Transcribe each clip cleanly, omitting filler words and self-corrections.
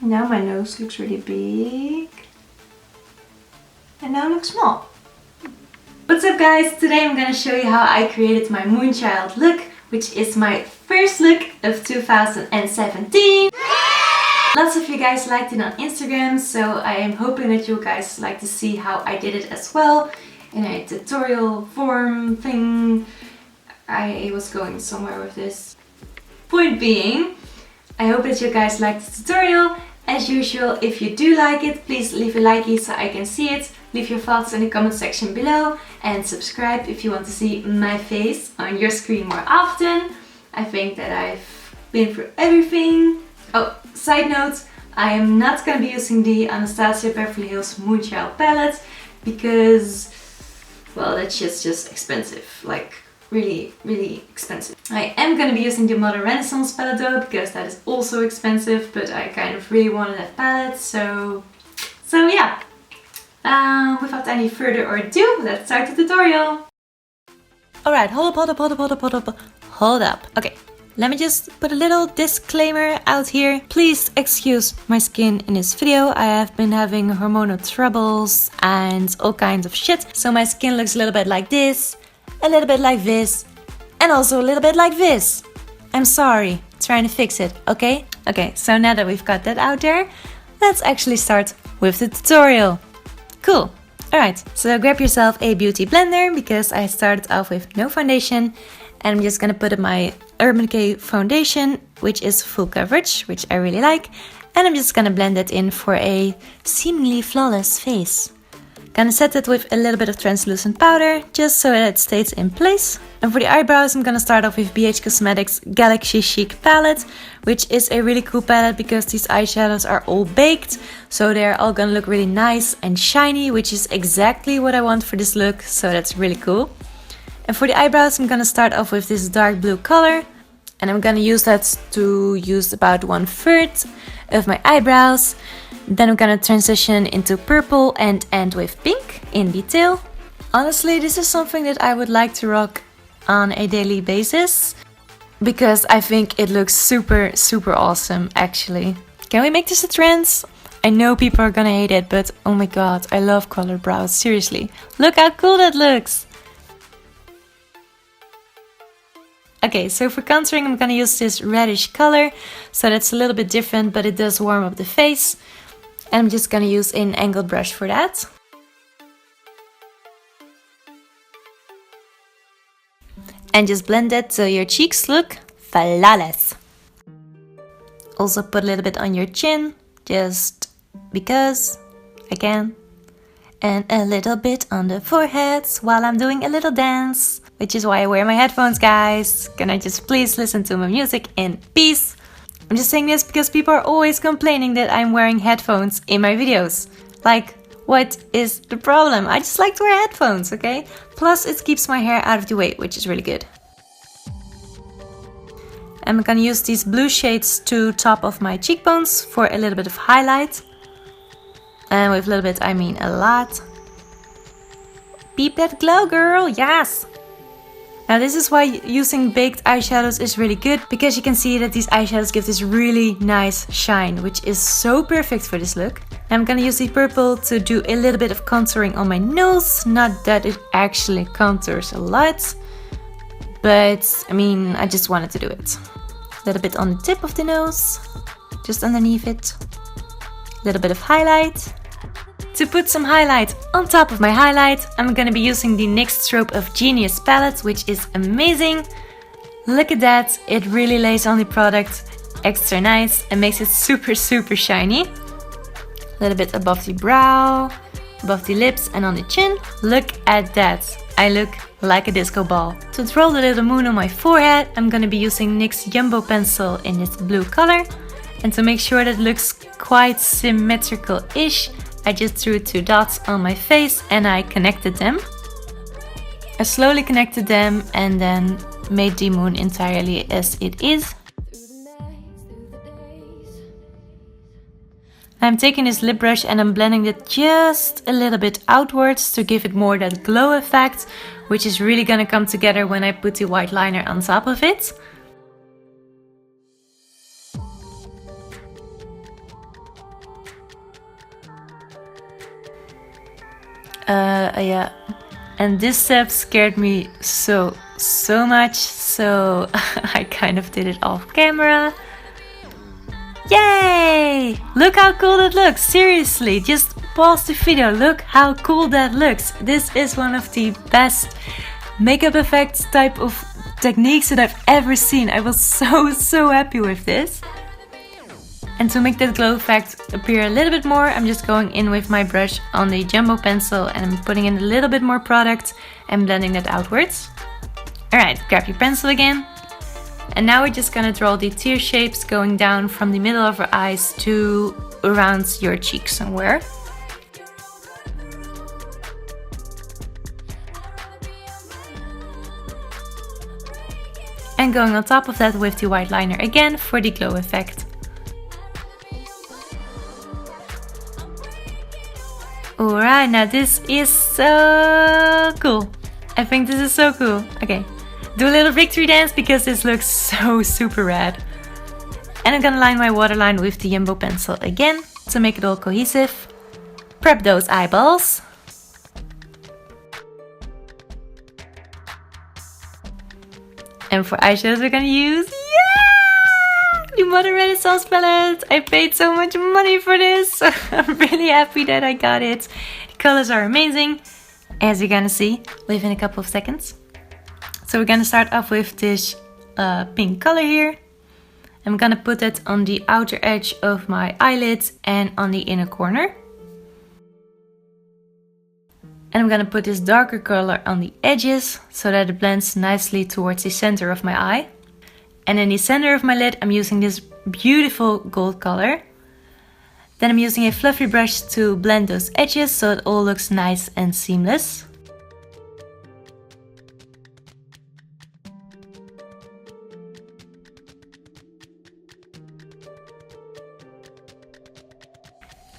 Now my nose looks really big. And now it looks small. What's up guys? Today I'm gonna show you how I created my Moonchild look, which is my first look of 2017. Lots of you guys liked it on Instagram, so I am hoping that you guys like to see how I did it as well in a tutorial form thing. I was going somewhere with this. Point being, I hope that you guys liked the tutorial. As usual, if you do like it, please leave a like so I can see it. Leave your thoughts in the comment section below and subscribe if you want to see my face on your screen more often. I think that I've been through everything. Oh, side note, I am not going to be using the Anastasia Beverly Hills Moonchild palette because, well, that's just expensive. Like, really expensive. I am going to be using the Modern Renaissance palette though, because that is also expensive, but I kind of really wanted that palette, so yeah. Without any further ado, let's start the tutorial. Alright, hold up. Okay, let me just put a little disclaimer out here. Please excuse my skin in this video. I have been having hormonal troubles and all kinds of shit, so my skin looks a little bit like this, a little bit like this, and also a little bit like this. I'm sorry, trying to fix it, okay? Okay, so now that we've got that out there, let's actually start with the tutorial. Cool. Alright, so grab yourself a beauty blender because I started off with no foundation, and I'm just gonna put in my Urban Decay foundation, which is full coverage, which I really like, and I'm just gonna blend it in for a seemingly flawless face. Gonna set it with a little bit of translucent powder, just so that it stays in place. And for the eyebrows, I'm gonna start off with BH Cosmetics Galaxy Chic palette, which is a really cool palette because these eyeshadows are all baked, so they're all gonna look really nice and shiny, which is exactly what I want for this look, so that's really cool. And for the eyebrows, I'm gonna start off with this dark blue color, and I'm gonna use that to use about 1/3 of my eyebrows. Then I'm gonna transition into purple and end with pink in detail. Honestly, this is something that I would like to rock on a daily basis because I think it looks super awesome actually. Can we make this a trend? I know people are gonna hate it, but oh my god, I love colored brows, seriously. Look how cool that looks! Okay, so for contouring I'm gonna use this reddish color, so that's a little bit different, but it does warm up the face. And I'm just gonna use an angled brush for that. And just blend it so your cheeks look flawless. Also put a little bit on your chin, just because I can. And a little bit on the forehead while I'm doing a little dance. Which is why I wear my headphones, guys. Can I just please listen to my music in peace? I'm just saying this because people are always complaining that I'm wearing headphones in my videos. Like, what is the problem? I just like to wear headphones, okay? Plus, it keeps my hair out of the way, which is really good. I'm gonna use these blue shades to top of my cheekbones for a little bit of highlight. And with a little bit, I mean a lot. Peep that glow, girl, yes! Now this is why using baked eyeshadows is really good, because you can see that these eyeshadows give this really nice shine, which is so perfect for this look. I'm gonna use the purple to do a little bit of contouring on my nose, not that it actually contours a lot, but I mean, I just wanted to do it. A little bit on the tip of the nose, just underneath it, a little bit of highlight. To put some highlight on top of my highlight, I'm gonna be using the NYX Strobe of Genius palette, which is amazing. Look at that, it really lays on the product extra nice and makes it super shiny. A little bit above the brow, above the lips and on the chin. Look at that, I look like a disco ball. To draw the little moon on my forehead, I'm gonna be using NYX Jumbo Pencil in this blue color. And to make sure that it looks quite symmetrical-ish, I just drew 2 dots on my face and I connected them. I slowly connected them and then made the moon entirely as it is. I'm taking this lip brush and I'm blending it just a little bit outwards to give it more that glow effect, which is really gonna come together when I put the white liner on top of it. Yeah. And this step scared me so much, so I kind of did it off camera. Yay! Look how cool that looks, seriously, just pause the video, look how cool that looks. This is one of the best makeup effects type of techniques that I've ever seen. I was so happy with this. And to make that glow effect appear a little bit more, I'm just going in with my brush on the jumbo pencil and I'm putting in a little bit more product and blending that outwards. Alright, grab your pencil again. And now we're just gonna draw the tear shapes going down from the middle of our eyes to around your cheek somewhere. And going on top of that with the white liner again for the glow effect. Alright, now this is so cool. I think this is so cool. Okay, do a little victory dance because this looks so super rad. And I'm gonna line my waterline with the jumbo pencil again to make it all cohesive. Prep those eyeballs. And for eyeshadows we're gonna use, the Modern Renaissance palette. I paid so much money for this. I'm really happy that I got it. The colors are amazing, as you're gonna see within a couple of seconds. So we're gonna start off with this pink color here. I'm gonna put it on the outer edge of my eyelids and on the inner corner. And I'm gonna put this darker color on the edges so that it blends nicely towards the center of my eye. And in the center of my lid, I'm using this beautiful gold color. Then I'm using a fluffy brush to blend those edges so it all looks nice and seamless.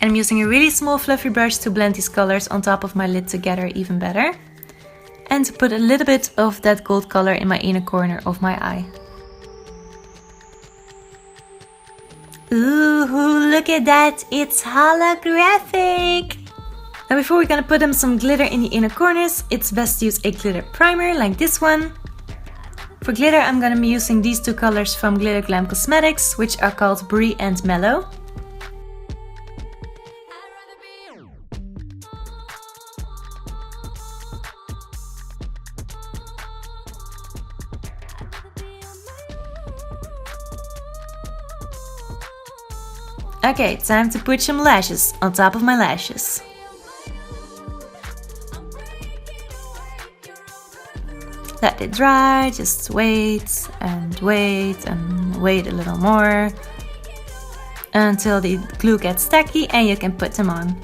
And I'm using a really small fluffy brush to blend these colors on top of my lid together even better. And to put a little bit of that gold color in my inner corner of my eye. Ooh, look at that, it's holographic! Now before we're gonna put some glitter in the inner corners, it's best to use a glitter primer like this one. For glitter I'm gonna be using these two colors from Glitter Glam Cosmetics, which are called Brie and Mellow. Okay, time to put some lashes on top of my lashes. Let it dry, just wait and wait and wait a little more until the glue gets tacky and you can put them on.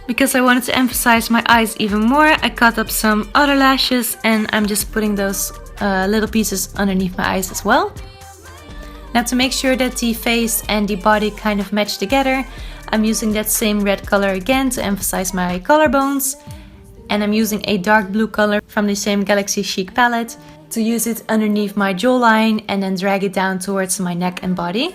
Because I wanted to emphasize my eyes even more, I cut up some other lashes and I'm just putting those little pieces underneath my eyes as well. Now to make sure that the face and the body kind of match together, I'm using that same red color again to emphasize my collarbones. And I'm using a dark blue color from the same Galaxy Chic palette to use it underneath my jawline and then drag it down towards my neck and body.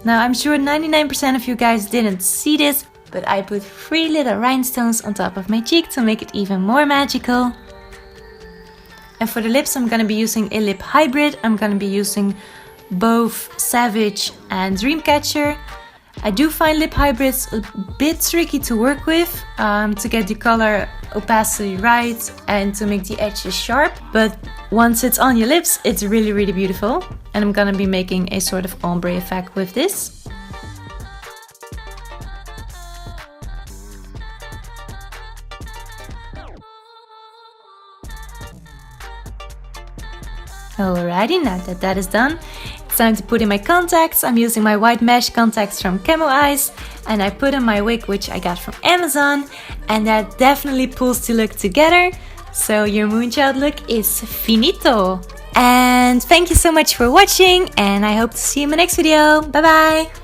Now I'm sure 99% of you guys didn't see this, but I put 3 little rhinestones on top of my cheek to make it even more magical. And for the lips I'm gonna be using a lip hybrid. I'm gonna be using both Savage and Dreamcatcher. I do find lip hybrids a bit tricky to work with, to get the color opacity right and to make the edges sharp. But once it's on your lips, it's really beautiful. And I'm gonna be making a sort of ombre effect with this. Alrighty, now that that is done, it's time to put in my contacts. I'm using my white mesh contacts from Camo Eyes, and I put in my wig, which I got from Amazon, and that definitely pulls the look together. So your Moonchild look is finito. And thank you so much for watching, and I hope to see you in my next video. Bye bye!